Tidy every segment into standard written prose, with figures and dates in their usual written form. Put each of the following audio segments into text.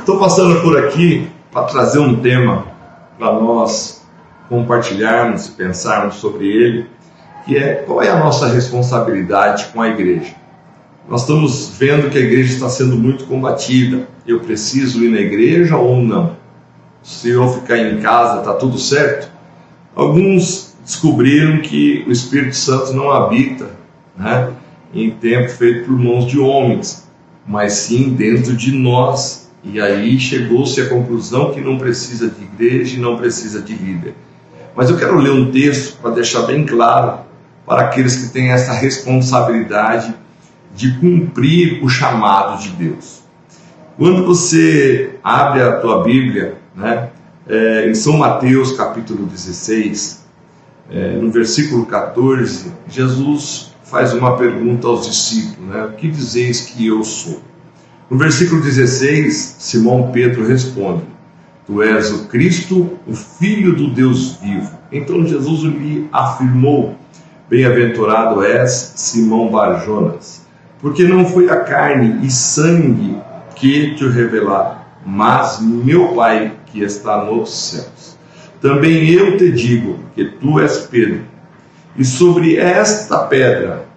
Estou passando por aqui para trazer um tema para nós compartilharmos e pensarmos sobre ele, que é qual é a nossa responsabilidade com a igreja. Nós estamos vendo que a igreja está sendo muito combatida. Eu preciso ir na igreja ou não? Se eu ficar em casa, está tudo certo? Alguns descobriram que o Espírito Santo não habita, em tempo feito por mãos de homens, mas sim dentro de nós. E aí chegou-se à conclusão que não precisa de igreja e não precisa de líder. Mas eu quero ler um texto para deixar bem claro para aqueles que têm essa responsabilidade de cumprir o chamado de Deus. Quando você abre a tua Bíblia, em São Mateus capítulo 16, no versículo 14, Jesus faz uma pergunta aos discípulos, o que dizeis que eu sou? No versículo 16, Simão Pedro responde: Tu és o Cristo, o Filho do Deus vivo. Então Jesus lhe afirmou: Bem-aventurado és, Simão Bar-Jonas, porque não foi a carne e sangue que te o revelaram, mas meu Pai que está nos céus. Também eu te digo que tu és Pedro, e sobre esta pedra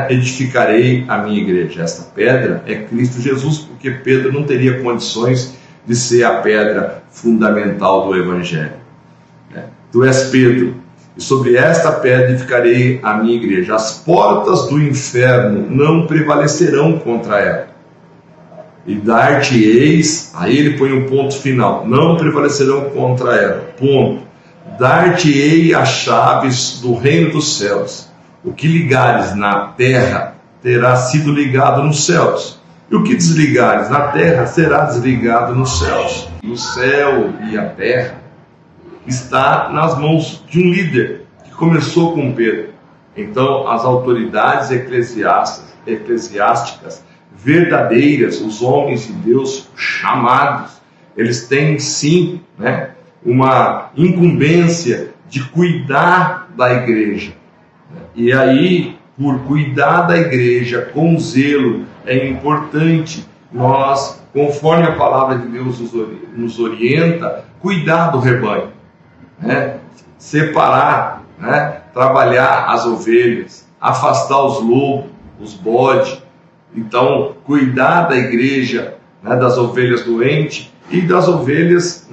edificarei a minha igreja. Esta pedra é Cristo Jesus, porque Pedro não teria condições de ser a pedra fundamental do Evangelho. Tu és Pedro, e sobre esta pedra edificarei a minha igreja. As portas do inferno não prevalecerão contra ela. E dar-te-eis, aí ele põe um ponto final, não prevalecerão contra ela, ponto. Dar-te-ei as chaves do reino dos céus. O que ligares na terra terá sido ligado nos céus, e o que desligares na terra será desligado nos céus. O céu e a terra está nas mãos de um líder que começou com Pedro. Então as autoridades eclesiásticas verdadeiras, os homens de Deus chamados, eles têm sim uma incumbência de cuidar da igreja. E aí, por cuidar da igreja com zelo, é importante nós, conforme a palavra de Deus nos orienta, cuidar do rebanho, separar, trabalhar as ovelhas, afastar os lobos, os bodes. Então, cuidar da igreja, das ovelhas doentes e das ovelhas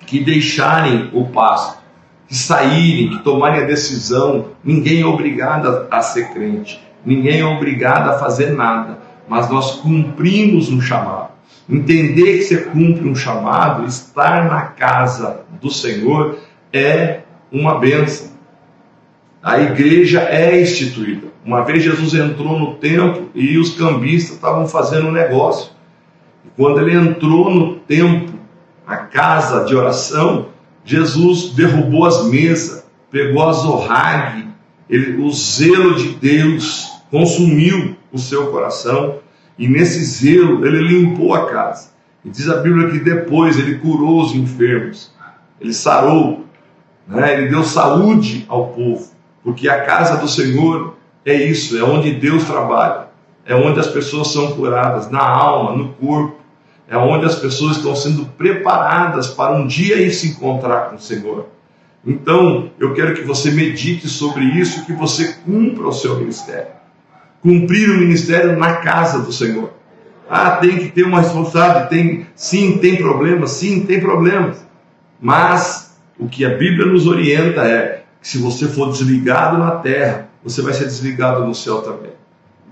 que deixarem o pasto, que saírem, que tomarem a decisão. Ninguém é obrigado a ser crente, ninguém é obrigado a fazer nada, mas nós cumprimos um chamado. Entender que você cumpre um chamado, estar na casa do Senhor é uma bênção. A igreja é instituída. Uma vez Jesus entrou no templo e os cambistas estavam fazendo um negócio. E quando ele entrou no templo, a casa de oração, Jesus derrubou as mesas, pegou a zorrague, o zelo de Deus consumiu o seu coração, e nesse zelo ele limpou a casa. E diz a Bíblia que depois ele curou os enfermos, ele sarou, ele deu saúde ao povo, porque a casa do Senhor é isso, é onde Deus trabalha, é onde as pessoas são curadas, na alma, no corpo, é onde as pessoas estão sendo preparadas para um dia ir se encontrar com o Senhor. Então, eu quero que você medite sobre isso, que você cumpra o seu ministério. Cumprir o ministério na casa do Senhor. Tem que ter uma responsabilidade, tem problemas, sim, tem problemas. Mas o que a Bíblia nos orienta é que se você for desligado na terra, você vai ser desligado no céu também.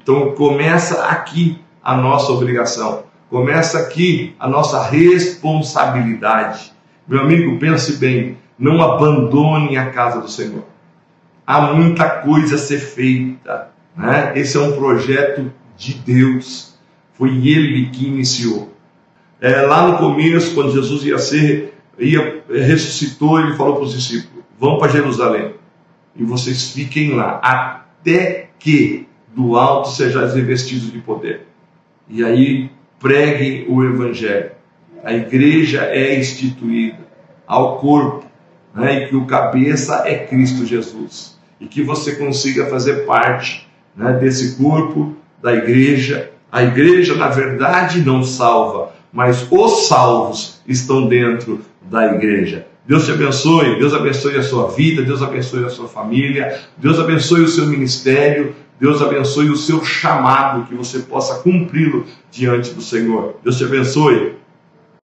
Então começa aqui a nossa obrigação, começa aqui a nossa responsabilidade. Meu amigo, pense bem, não abandone a casa do Senhor. Há muita coisa a ser feita, Esse é um projeto de Deus, foi Ele que iniciou. Lá no começo, quando Jesus ressuscitou, Ele falou para os discípulos: vão para Jerusalém e vocês fiquem lá, até que do alto sejais revestidos de poder. E aí preguem o Evangelho. A igreja é instituída ao corpo, e que o cabeça é Cristo Jesus. E que você consiga fazer parte desse corpo da igreja. A igreja, na verdade, não salva, mas os salvos estão dentro da igreja. Deus te abençoe, Deus abençoe a sua vida, Deus abençoe a sua família, Deus abençoe o seu ministério, Deus abençoe o seu chamado, que você possa cumpri-lo diante do Senhor. Deus te abençoe.